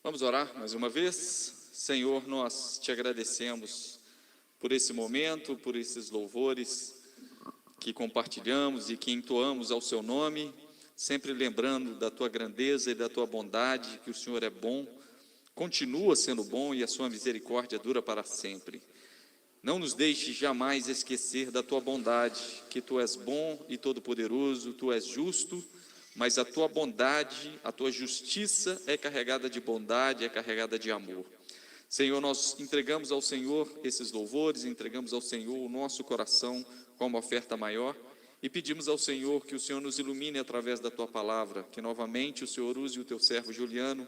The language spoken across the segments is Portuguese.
Vamos orar mais uma vez? Senhor, nós te agradecemos por esse momento, por esses louvores que compartilhamos e que entoamos ao seu nome, sempre lembrando da tua grandeza e da tua bondade, que o Senhor é bom, continua sendo bom e a sua misericórdia dura para sempre. Não nos deixe jamais esquecer da tua bondade, que tu és bom e todo-poderoso, tu és justo, mas a tua bondade, a tua justiça é carregada de bondade, é carregada de amor. Senhor, nós entregamos ao Senhor esses louvores, entregamos ao Senhor o nosso coração como oferta maior e pedimos ao Senhor que o Senhor nos ilumine através da tua palavra, que novamente o Senhor use o teu servo Juliano,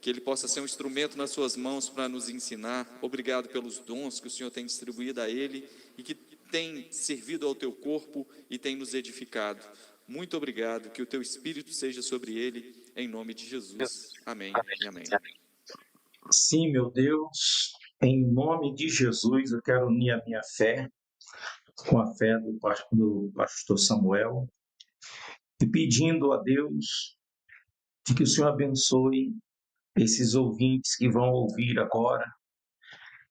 que ele possa ser um instrumento nas suas mãos para nos ensinar. Obrigado pelos dons que o Senhor tem distribuído a ele e que tem servido ao teu corpo e tem nos edificado. Muito obrigado, que o teu Espírito seja sobre ele, em nome de Jesus. Amém e amém. Sim, meu Deus, em nome de Jesus, eu quero unir a minha fé com a fé do pastor Samuel e pedindo a Deus de que o Senhor abençoe esses ouvintes que vão ouvir agora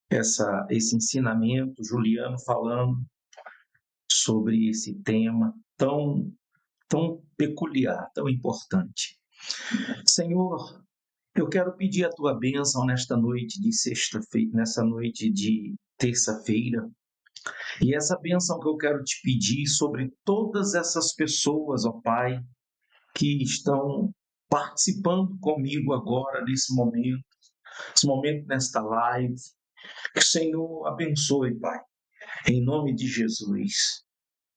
esse ensinamento, Juliano falando sobre esse tema tão peculiar, tão importante. Senhor, eu quero pedir a tua bênção nesta noite de sexta-feira, nessa noite de terça-feira. E essa bênção que eu quero te pedir sobre todas essas pessoas, ó Pai, que estão participando comigo agora nesse momento nesta live. Que o Senhor abençoe, Pai, em nome de Jesus.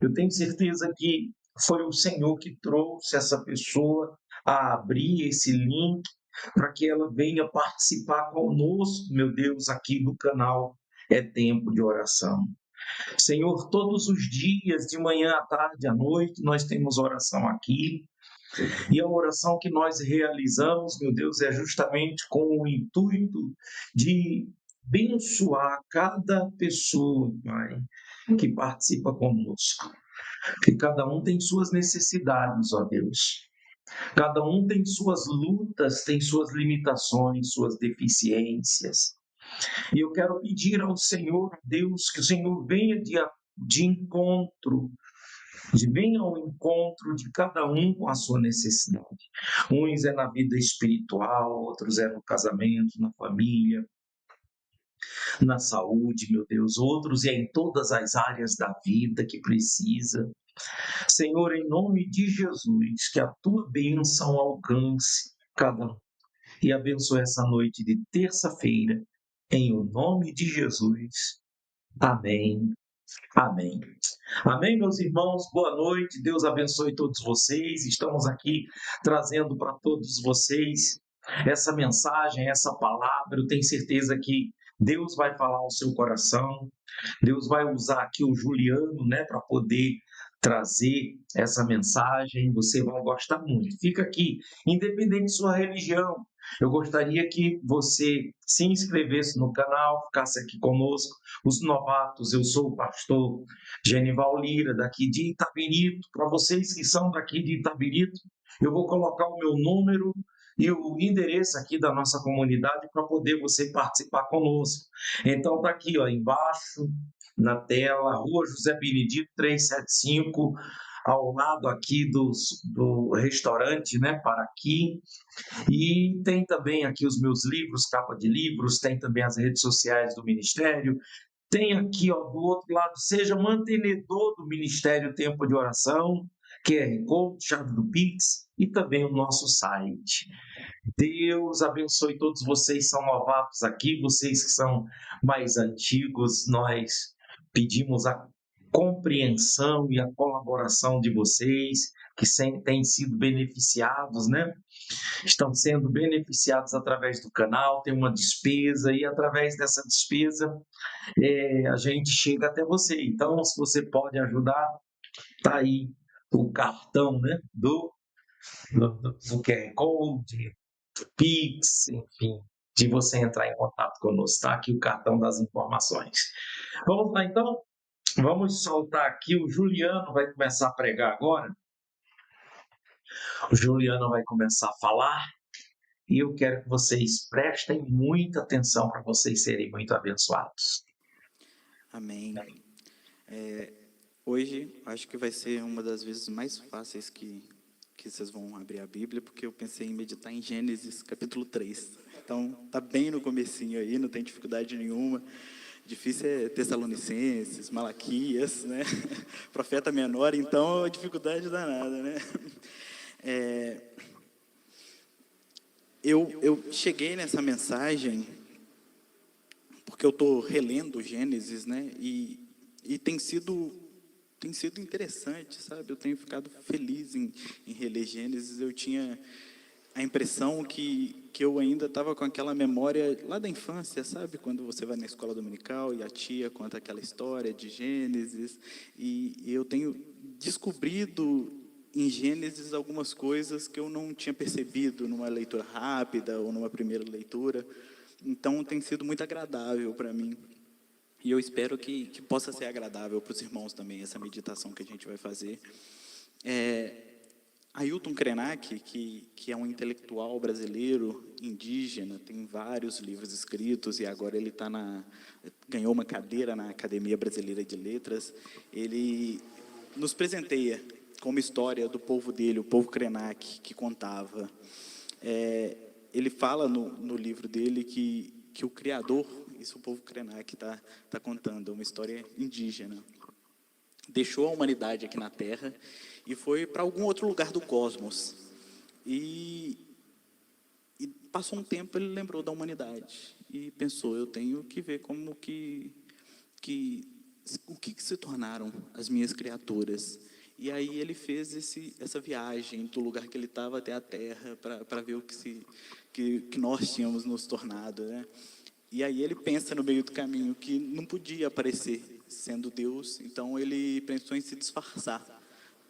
Eu tenho certeza que foi o Senhor que trouxe essa pessoa a abrir esse link para que ela venha participar conosco, meu Deus, aqui no canal É Tempo de Oração. Senhor, todos os dias, de manhã à tarde, à noite, nós temos oração aqui. E a oração que nós realizamos, meu Deus, é justamente com o intuito de abençoar cada pessoa, Pai, que participa conosco. Que cada um tem suas necessidades, ó Deus. Cada um tem suas lutas, tem suas limitações, suas deficiências. E eu quero pedir ao Senhor, Deus, que o Senhor venha venha ao encontro de cada um com a sua necessidade. Uns é na vida espiritual, outros é no casamento, na família, na saúde, meu Deus, outros é em todas as áreas da vida que precisa. Senhor, em nome de Jesus, que a tua bênção alcance cada um e abençoe essa noite de terça-feira, em o nome de Jesus. Amém. Amém. Amém, meus irmãos. Boa noite. Deus abençoe todos vocês. Estamos aqui trazendo para todos vocês essa mensagem, essa palavra. Eu tenho certeza que Deus vai falar ao seu coração. Deus vai usar aqui o Juliano, né, para poder trazer essa mensagem. Você vai gostar muito. Fica aqui, independente de sua religião. Eu gostaria que você se inscrevesse no canal, ficasse aqui conosco. Os novatos, eu sou o pastor Genival Lira, daqui de Itabirito. Para vocês que são daqui de Itabirito, eu vou colocar o meu número e o endereço aqui da nossa comunidade para poder você participar conosco. Então, está aqui, ó, embaixo, na tela, Rua José Benedito 375, ao lado aqui do restaurante, né, para aqui. E tem também aqui os meus livros, capa de livros, tem também as redes sociais do Ministério. Tem aqui, ó, do outro lado, seja mantenedor do Ministério Tempo de Oração, QR Code, chave do Pix e também o nosso site. Deus abençoe todos vocês que são novatos aqui, vocês que são mais antigos, nós pedimos a compreensão e a colaboração de vocês, que têm sido beneficiados, né? Estão sendo beneficiados através do canal, tem uma despesa, e através dessa despesa a gente chega até você. Então, se você pode ajudar, tá aí o cartão, né, do QR Code, do Pix, enfim, de você entrar em contato conosco. Está aqui o cartão das informações. Vamos lá, então? Vamos soltar aqui. O Juliano vai começar a pregar agora. O Juliano vai começar a falar. e eu quero que vocês prestem muita atenção para vocês serem muito abençoados. Amém. Hoje, acho que vai ser uma das vezes mais fáceis que vocês vão abrir a Bíblia, porque eu pensei em meditar em Gênesis, capítulo 3. Então, tá bem no comecinho aí, não tem dificuldade nenhuma. Difícil é Tessalonicenses, Malaquias, né? Profeta menor, então, dificuldade danada, né? Eu cheguei nessa mensagem porque eu estou relendo Gênesis, né? E tem sido interessante, sabe? Eu tenho ficado feliz em reler Gênesis. Eu tinha a impressão que eu ainda estava com aquela memória lá da infância, sabe? Quando você vai na escola dominical e a tia conta aquela história de Gênesis. E eu tenho descobrido em Gênesis algumas coisas que eu não tinha percebido numa leitura rápida ou numa primeira leitura. Então, tem sido muito agradável para mim. E eu espero que possa ser agradável para os irmãos também, essa meditação que a gente vai fazer. Ailton Krenak, que é um intelectual brasileiro, indígena, tem vários livros escritos e agora ele ganhou uma cadeira na Academia Brasileira de Letras. Ele nos presenteia com uma história do povo dele, o povo Krenak, que contava. Ele fala no livro dele que o Criador, isso o povo Krenak está contando, uma história indígena, deixou a humanidade aqui na Terra e foi para algum outro lugar do cosmos. E passou um tempo, ele lembrou da humanidade e pensou, eu tenho que ver como o que se tornaram as minhas criaturas. E aí ele fez essa viagem do lugar que ele estava até a Terra para ver o que nós tínhamos nos tornado, né? E aí ele pensa no meio do caminho que não podia aparecer sendo Deus, então ele pensou em se disfarçar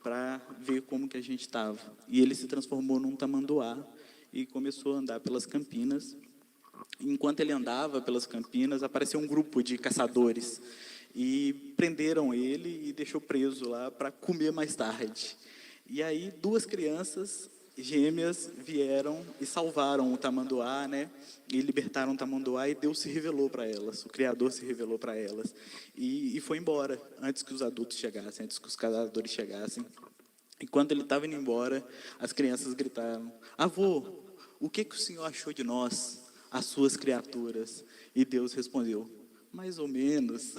para ver como que a gente estava. E ele se transformou num tamanduá e começou a andar pelas campinas. Enquanto ele andava pelas campinas, apareceu um grupo de caçadores e prenderam ele e deixou preso lá para comer mais tarde. E aí 2 crianças gêmeas vieram e salvaram o tamanduá, né? E libertaram o tamanduá e Deus se revelou para elas, o Criador se revelou para elas e foi embora antes que os adultos chegassem, antes que os caçadores chegassem. E quando ele estava indo embora, as crianças gritaram: avô, o que o senhor achou de nós, as suas criaturas? E Deus respondeu: mais ou menos.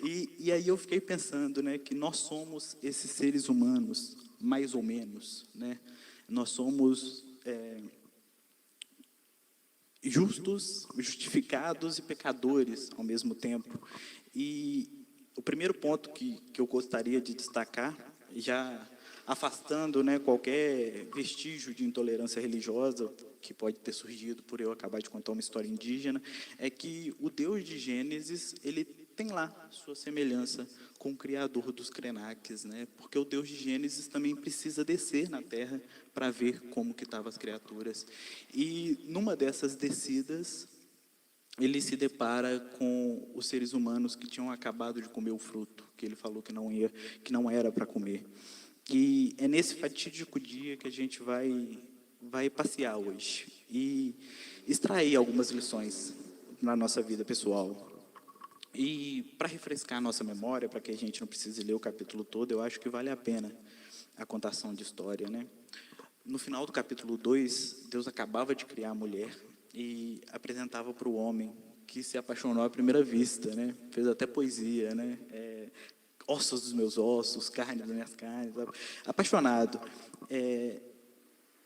E aí eu fiquei pensando, né, que nós somos esses seres humanos, mais ou menos, né? Nós somos justos, justificados e pecadores ao mesmo tempo. E o primeiro ponto que eu gostaria de destacar, já afastando, né, qualquer vestígio de intolerância religiosa que pode ter surgido por eu acabar de contar uma história indígena, é que o Deus de Gênesis, ele tem lá sua semelhança com o Criador dos Krenaks, né? Porque o Deus de Gênesis também precisa descer na Terra para ver como que estavam as criaturas. E numa dessas descidas, ele se depara com os seres humanos que tinham acabado de comer o fruto, que ele falou que não era para comer. E é nesse fatídico dia que a gente vai passear hoje e extrair algumas lições na nossa vida pessoal. E para refrescar a nossa memória, para que a gente não precise ler o capítulo todo, eu acho que vale a pena a contação de história, né? No final do capítulo 2, Deus acabava de criar a mulher e apresentava para o homem, que se apaixonou à primeira vista, né? Fez até poesia, né? Ossos dos meus ossos, carne das minhas carnes, apaixonado.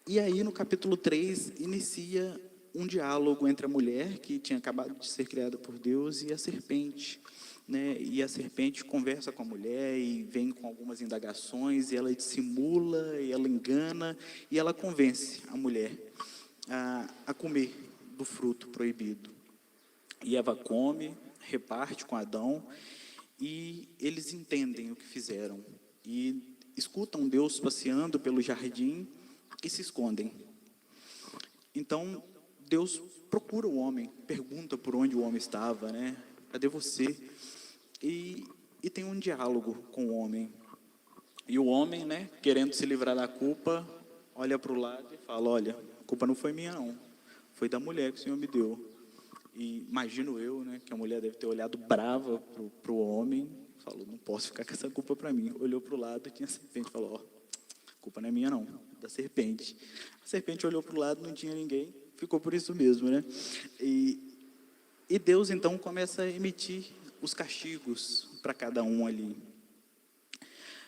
E aí, no capítulo 3, inicia um diálogo entre a mulher, que tinha acabado de ser criada por Deus, e a serpente, né? E a serpente conversa com a mulher e vem com algumas indagações, e ela dissimula, e ela engana, e ela convence a mulher a comer do fruto proibido. E Eva come, reparte com Adão, e eles entendem o que fizeram. E escutam Deus passeando pelo jardim e se escondem. Então, Deus procura o homem, pergunta por onde o homem estava, né? Cadê você? E tem um diálogo com o homem. E o homem, né, querendo se livrar da culpa, olha para o lado e fala: olha, a culpa não foi minha não, foi da mulher que o Senhor me deu. E imagino eu, né, que a mulher deve ter olhado brava para o homem, falou, não posso ficar com essa culpa para mim. Olhou para o lado e tinha a serpente, falou, ó, a culpa não é minha não, da serpente. A serpente olhou para o lado, não tinha ninguém, ficou por isso mesmo, né? E Deus, então, começa a emitir os castigos para cada um ali.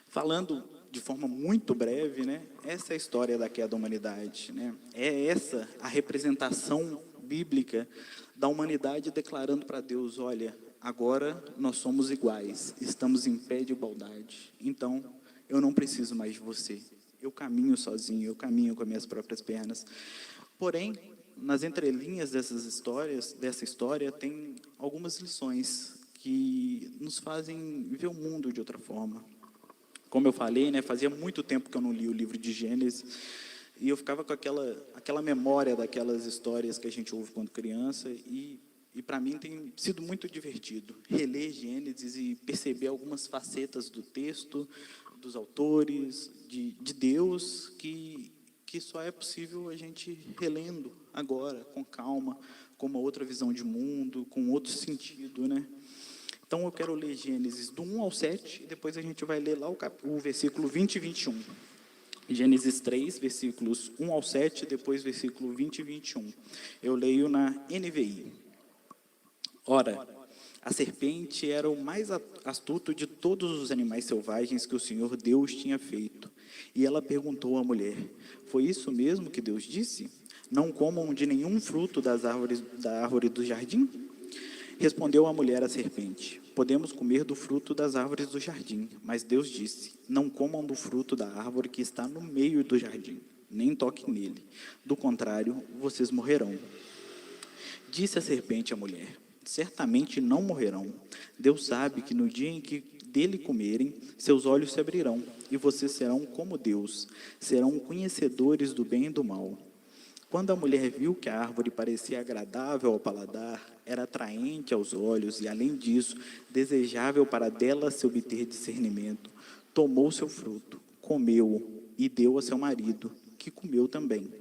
Falando de forma muito breve, né, essa é a história da queda da humanidade, né? É essa a representação bíblica da humanidade declarando para Deus, olha, agora nós somos iguais, estamos em pé de igualdade, então eu não preciso mais de você, eu caminho sozinho, eu caminho com as minhas próprias pernas. Porém, nas entrelinhas dessa história, tem algumas lições que nos fazem ver o mundo de outra forma. Como eu falei, né, fazia muito tempo que eu não li o livro de Gênesis, e eu ficava com aquela memória daquelas histórias que a gente ouve quando criança, e para mim tem sido muito divertido reler Gênesis e perceber algumas facetas do texto, dos autores, de Deus, que só é possível a gente relendo agora, com calma, com uma outra visão de mundo, com outro sentido, né? Então, eu quero ler Gênesis do 1 ao 7, e depois a gente vai ler lá o versículo 20 e 21. Gênesis 3, versículos 1 ao 7, depois versículo 20 e 21. Eu leio na NVI. Ora, a serpente era o mais astuto de todos os animais selvagens que o Senhor Deus tinha feito. E ela perguntou à mulher, foi isso mesmo que Deus disse? Não comam de nenhum fruto da árvore do jardim? Respondeu a mulher à serpente, podemos comer do fruto das árvores do jardim, mas Deus disse, não comam do fruto da árvore que está no meio do jardim, nem toquem nele, do contrário, vocês morrerão. Disse a serpente à mulher, certamente não morrerão. Deus sabe que no dia em que dele comerem, seus olhos se abrirão, e vocês serão como Deus, serão conhecedores do bem e do mal. Quando a mulher viu que a árvore parecia agradável ao paladar, era atraente aos olhos e, além disso, desejável para dela se obter discernimento, tomou seu fruto, comeu-o e deu a seu marido, que comeu também.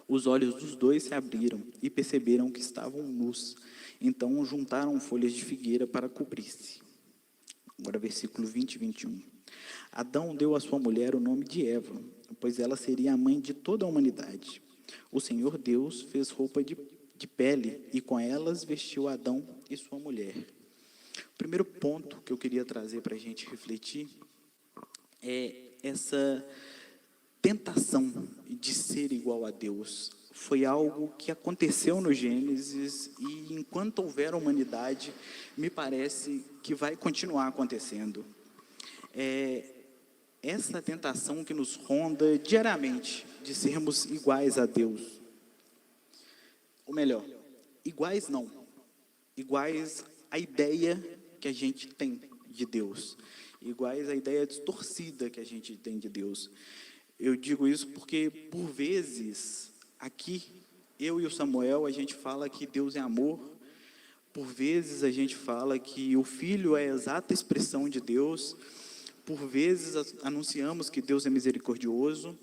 Os olhos dos dois se abriram e perceberam que estavam nus. Então juntaram folhas de figueira para cobrir-se. Agora versículo 20 e 21. Adão deu à sua mulher o nome de Eva, pois ela seria a mãe de toda a humanidade. O Senhor Deus fez roupa de pele e com elas vestiu Adão e sua mulher. O primeiro ponto que eu queria trazer para a gente refletir é essa tentação de ser igual a Deus. Foi algo que aconteceu no Gênesis e enquanto houver humanidade, me parece que vai continuar acontecendo. Essa tentação que nos ronda diariamente de sermos iguais a Deus. Ou melhor, iguais não, iguais à ideia que a gente tem de Deus, iguais à ideia distorcida que a gente tem de Deus. Eu digo isso porque, por vezes, aqui, eu e o Samuel, a gente fala que Deus é amor, por vezes a gente fala que o Filho é a exata expressão de Deus, por vezes anunciamos que Deus é misericordioso.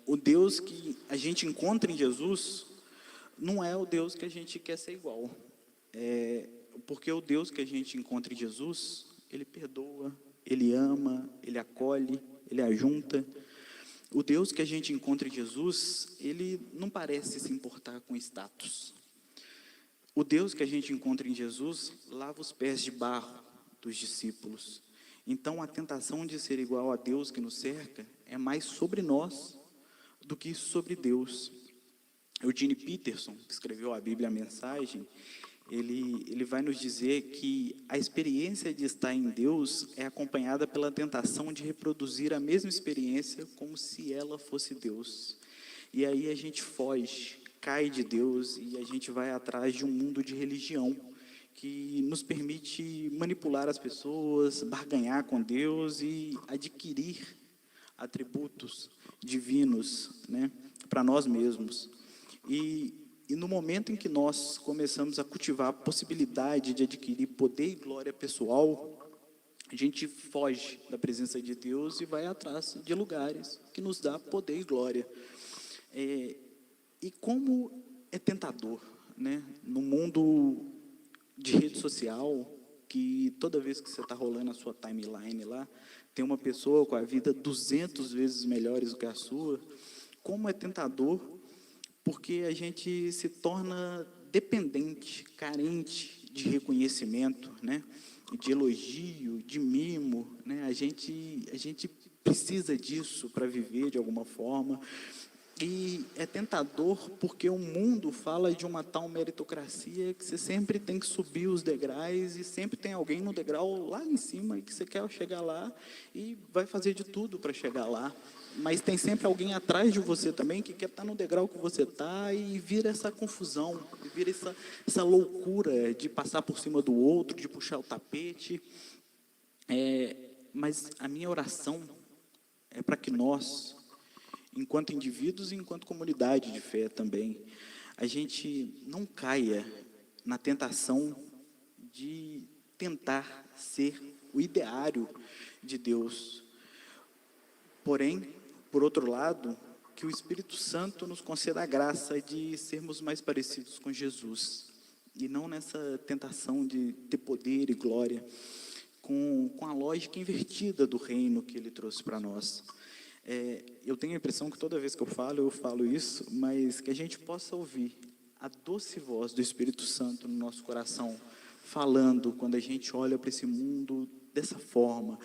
O Deus que a gente encontra em Jesus não é o Deus que a gente quer ser igual. Porque o Deus que a gente encontra em Jesus, Ele perdoa, Ele ama, Ele acolhe, Ele ajunta. O Deus que a gente encontra em Jesus, Ele não parece se importar com status. O Deus que a gente encontra em Jesus lava os pés de barro dos discípulos. Então, a tentação de ser igual a Deus que nos cerca é mais sobre nós do que sobre Deus. Eugene Peterson, que escreveu a Bíblia, a Mensagem, ele vai nos dizer que a experiência de estar em Deus é acompanhada pela tentação de reproduzir a mesma experiência como se ela fosse Deus. E aí a gente foge, cai de Deus e a gente vai atrás de um mundo de religião que nos permite manipular as pessoas, barganhar com Deus e adquirir atributos divinos, né, para nós mesmos. E no momento em que nós começamos a cultivar a possibilidade de adquirir poder e glória pessoal, a gente foge da presença de Deus e vai atrás de lugares que nos dá poder e glória. E E como é tentador, né? No mundo de rede social, que toda vez que você está rolando a sua timeline lá, tem uma pessoa com a vida 200 vezes melhores do que a sua. Como é tentador, porque a gente se torna dependente, carente de reconhecimento, né? De elogio, de mimo, né? A gente precisa disso para viver de alguma forma. E é tentador porque o mundo fala de uma tal meritocracia que você sempre tem que subir os degraus e sempre tem alguém no degrau lá em cima e que você quer chegar lá e vai fazer de tudo para chegar lá. Mas tem sempre alguém atrás de você também que quer estar no degrau que você está e vira essa confusão, vira essa loucura de passar por cima do outro, de puxar o tapete. Mas a minha oração é para que nós, enquanto indivíduos e enquanto comunidade de fé também, a gente não caia na tentação de tentar ser o ideário de Deus. Porém, por outro lado, que o Espírito Santo nos conceda a graça de sermos mais parecidos com Jesus, e não nessa tentação de ter poder e glória, com a lógica invertida do reino que Ele trouxe para nós. Eu tenho a impressão que toda vez que eu falo isso, mas que a gente possa ouvir a doce voz do Espírito Santo no nosso coração, falando quando a gente olha para esse mundo dessa forma,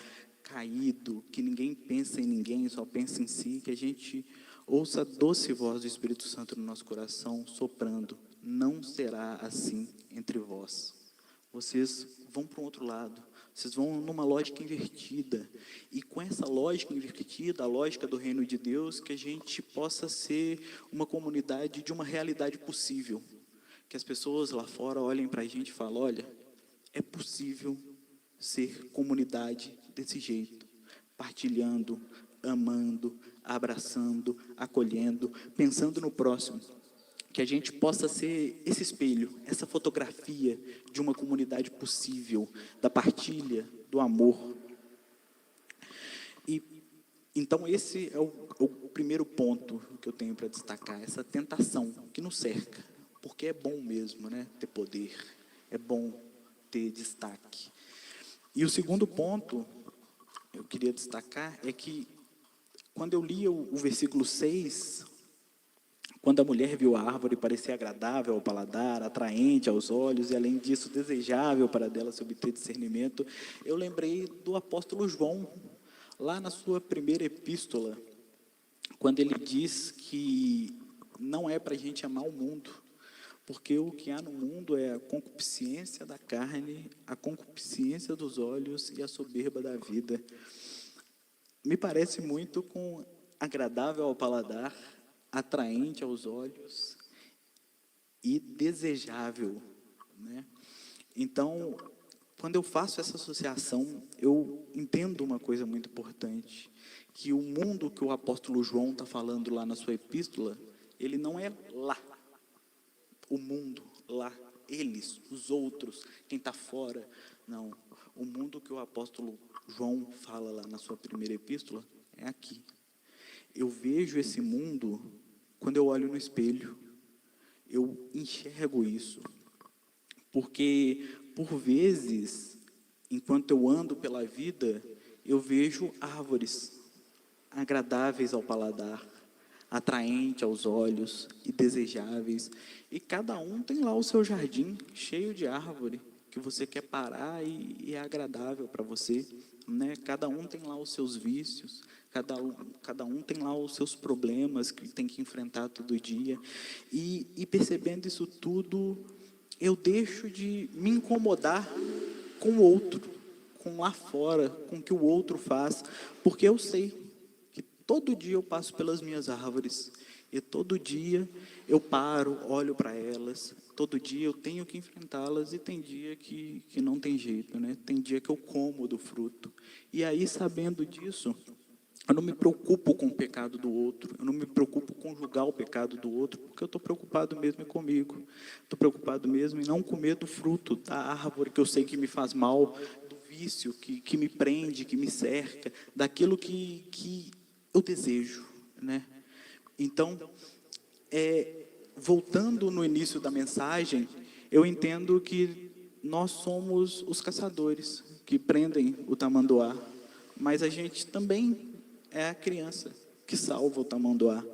caído, que ninguém pensa em ninguém, só pensa em si, que a gente ouça a doce voz do Espírito Santo no nosso coração, soprando: não será assim entre vós. Vocês vão para um outro lado, vocês vão numa lógica invertida, e com essa lógica invertida, a lógica do reino de Deus, que a gente possa ser uma comunidade de uma realidade possível, que as pessoas lá fora olhem para a gente e falem: olha, é possível ser comunidade desse jeito, partilhando, amando, abraçando, acolhendo, pensando no próximo. Que a gente possa ser esse espelho, essa fotografia de uma comunidade possível, da partilha, do amor. E então esse é o primeiro ponto que eu tenho para destacar, essa tentação que nos cerca, porque é bom mesmo, né, ter poder, é bom ter destaque. E o segundo ponto que eu queria destacar é que, quando eu li o versículo 6, quando a mulher viu a árvore, parecia agradável ao paladar, atraente aos olhos, e além disso, desejável para dela se obter discernimento, eu lembrei do apóstolo João, lá na sua primeira epístola, quando ele diz que não é para a gente amar o mundo, porque o que há no mundo é a concupiscência da carne, a concupiscência dos olhos e a soberba da vida. Me parece muito com agradável ao paladar, atraente aos olhos e desejável, né? Então, quando eu faço essa associação, eu entendo uma coisa muito importante, que o mundo que o apóstolo João está falando lá na sua epístola, ele não é lá, o mundo lá, eles, os outros, quem está fora, não. O mundo que o apóstolo João fala lá na sua primeira epístola é aqui. Eu vejo esse mundo quando eu olho no espelho, eu enxergo isso, porque por vezes, enquanto eu ando pela vida, eu vejo árvores agradáveis ao paladar, atraentes aos olhos e desejáveis, e cada um tem lá o seu jardim cheio de árvore que você quer parar e é agradável para você, né? Cada um tem lá os seus vícios, cada um tem lá os seus problemas que tem que enfrentar todo dia, e percebendo isso tudo, eu deixo de me incomodar com o outro, com lá fora, com o que o outro faz, porque eu sei que todo dia eu passo pelas minhas árvores, e todo dia eu paro, olho para elas, todo dia eu tenho que enfrentá-las, e tem dia que não tem jeito, né? Tem dia que eu como do fruto, e aí, sabendo disso, eu não me preocupo com o pecado do outro, eu não me preocupo com julgar o pecado do outro, porque eu estou preocupado mesmo comigo, estou preocupado mesmo em não comer do fruto da árvore que eu sei que me faz mal, do vício que me prende, que me cerca, daquilo que eu desejo, né? Então, voltando no início da mensagem, eu entendo que nós somos os caçadores que prendem o tamanduá, mas a gente também é a criança que salva o tamanduá.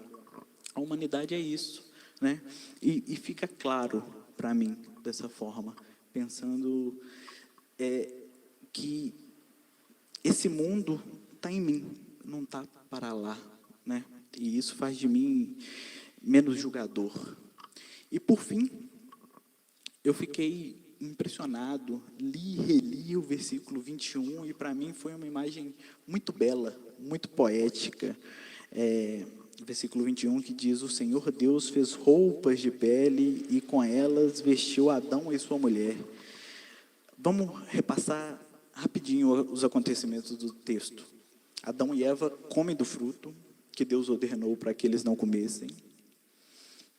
A humanidade é isso, né? E fica claro para mim dessa forma, pensando que esse mundo está em mim, não está para lá, né? E isso faz de mim menos julgador. E por fim, eu fiquei impressionado, li e reli o versículo 21, e para mim foi uma imagem muito bela, muito poética. Versículo 21 que diz: o Senhor Deus fez roupas de pele e com elas vestiu Adão e sua mulher. Vamos repassar rapidinho os acontecimentos do texto. Adão e Eva comem do fruto que Deus ordenou para que eles não comessem.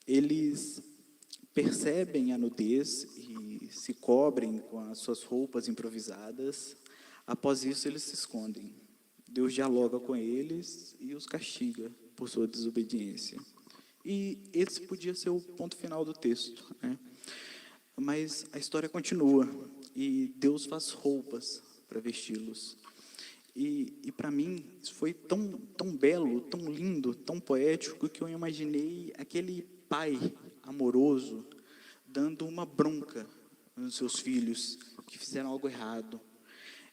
Eles percebem a nudez e se cobrem com as suas roupas improvisadas. Após isso, eles se escondem. Deus dialoga com eles e os castiga por sua desobediência. E esse podia ser o ponto final do texto, né? Mas a história continua e Deus faz roupas para vesti-los. E para mim, isso foi tão belo, tão lindo, tão poético, que eu imaginei aquele pai amoroso dando uma bronca nos seus filhos que fizeram algo errado.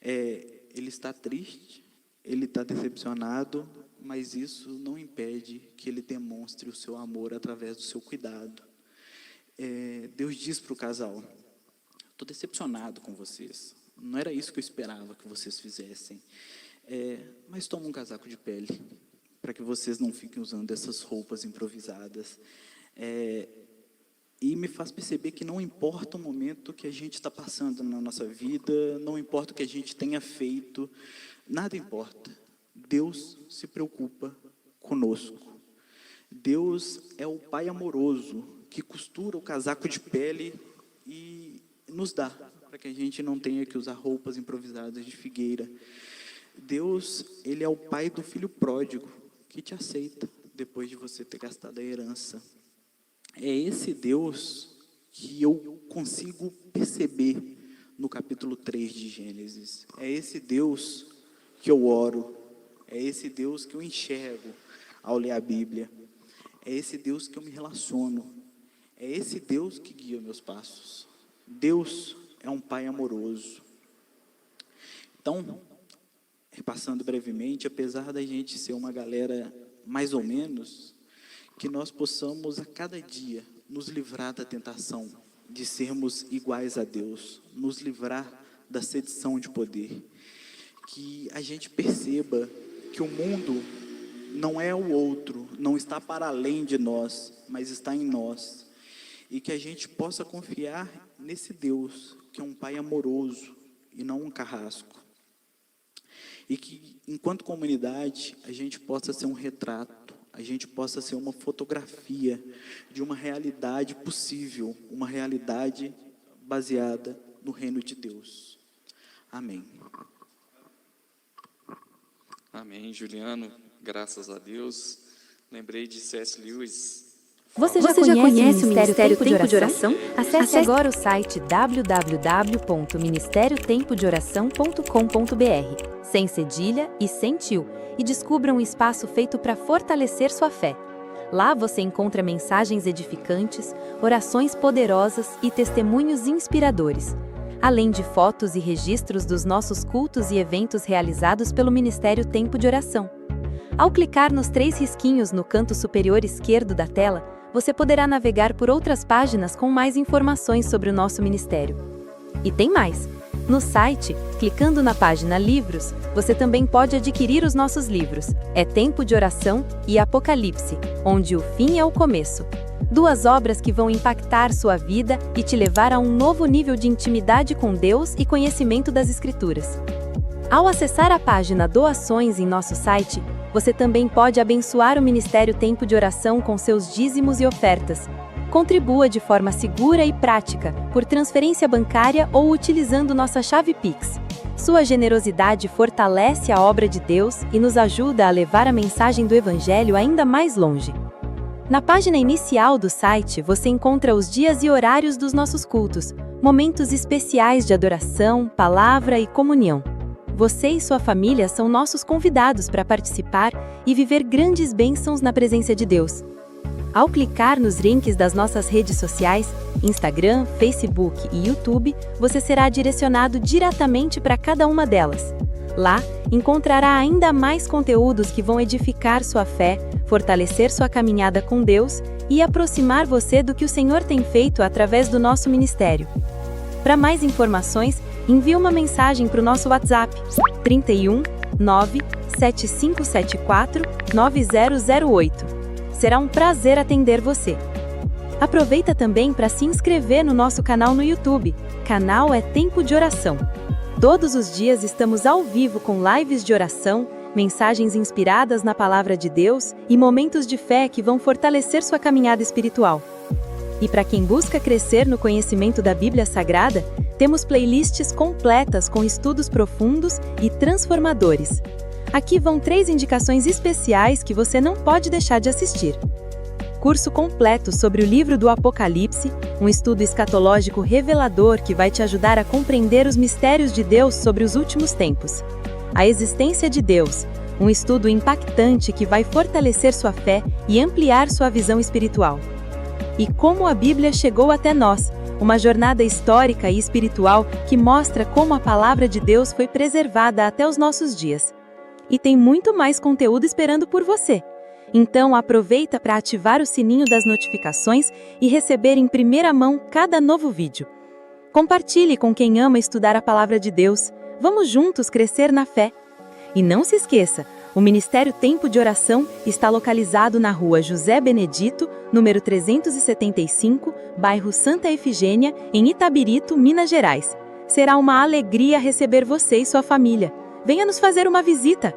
Ele está triste, ele está decepcionado, mas isso não impede que ele demonstre o seu amor através do seu cuidado. Deus diz para o casal: estou decepcionado com vocês, não era isso que eu esperava que vocês fizessem, mas toma um casaco de pele, para que vocês não fiquem usando essas roupas improvisadas. E me faz perceber que não importa o momento que a gente está passando na nossa vida, não importa o que a gente tenha feito, nada importa. Deus se preocupa conosco. Deus é o Pai amoroso que costura o casaco de pele e nos dá, para que a gente não tenha que usar roupas improvisadas de figueira. Deus, ele é o Pai do filho pródigo, que te aceita depois de você ter gastado a herança. É esse Deus que eu consigo perceber no capítulo 3 de Gênesis. É esse Deus que eu oro. É esse Deus que eu enxergo ao ler a Bíblia. É esse Deus que eu me relaciono. É esse Deus que guia meus passos. Deus é um Pai amoroso. Então, repassando brevemente, apesar da gente ser uma galera mais ou menos, que nós possamos a cada dia nos livrar da tentação de sermos iguais a Deus, nos livrar da sedição de poder, que a gente perceba que o mundo não é o outro, não está para além de nós, mas está em nós, e que a gente possa confiar nesse Deus, que é um Pai amoroso e não um carrasco, e que, enquanto comunidade, a gente possa ser um retrato, a gente possa ser uma fotografia de uma realidade possível, uma realidade baseada no reino de Deus. Amém. Amém, Juliano. Graças a Deus. Lembrei de C.S. Lewis. Você já conhece o Ministério Tempo de Oração? Acesse agora o site www.ministeriotempodioração.com.br, sem cedilha e sem tio, e descubra um espaço feito para fortalecer sua fé. Lá você encontra mensagens edificantes, orações poderosas e testemunhos inspiradores, além de fotos e registros dos nossos cultos e eventos realizados pelo Ministério Tempo de Oração. Ao clicar nos 3 risquinhos no canto superior esquerdo da tela, você poderá navegar por outras páginas com mais informações sobre o nosso ministério. E tem mais! No site, clicando na página Livros, você também pode adquirir os nossos livros, Tempo de Oração e Apocalipse, onde o fim é o começo. 2 obras que vão impactar sua vida e te levar a um novo nível de intimidade com Deus e conhecimento das Escrituras. Ao acessar a página Doações em nosso site, você também pode abençoar o Ministério Tempo de Oração com seus dízimos e ofertas. Contribua de forma segura e prática, por transferência bancária ou utilizando nossa chave Pix. Sua generosidade fortalece a obra de Deus e nos ajuda a levar a mensagem do Evangelho ainda mais longe. Na página inicial do site, você encontra os dias e horários dos nossos cultos, momentos especiais de adoração, palavra e comunhão. Você e sua família são nossos convidados para participar e viver grandes bênçãos na presença de Deus. Ao clicar nos links das nossas redes sociais, Instagram, Facebook e YouTube, você será direcionado diretamente para cada uma delas. Lá, encontrará ainda mais conteúdos que vão edificar sua fé, fortalecer sua caminhada com Deus e aproximar você do que o Senhor tem feito através do nosso ministério. Para mais informações, envie uma mensagem para o nosso WhatsApp 31 97574 9008. Será um prazer atender você. Aproveita também para se inscrever no nosso canal no YouTube. Canal é Tempo de Oração. Todos os dias estamos ao vivo com lives de oração, mensagens inspiradas na Palavra de Deus e momentos de fé que vão fortalecer sua caminhada espiritual. E para quem busca crescer no conhecimento da Bíblia Sagrada, temos playlists completas com estudos profundos e transformadores. Aqui vão 3 indicações especiais que você não pode deixar de assistir. Curso completo sobre o livro do Apocalipse, um estudo escatológico revelador que vai te ajudar a compreender os mistérios de Deus sobre os últimos tempos. A existência de Deus, um estudo impactante que vai fortalecer sua fé e ampliar sua visão espiritual. E como a Bíblia chegou até nós, uma jornada histórica e espiritual que mostra como a palavra de Deus foi preservada até os nossos dias. E tem muito mais conteúdo esperando por você. Então aproveita para ativar o sininho das notificações e receber em primeira mão cada novo vídeo. Compartilhe com quem ama estudar a palavra de Deus. Vamos juntos crescer na fé. E não se esqueça, o Ministério Tempo de Oração está localizado na rua José Benedito, número 375, bairro Santa Efigênia, em Itabirito, Minas Gerais. Será uma alegria receber você e sua família. Venha nos fazer uma visita!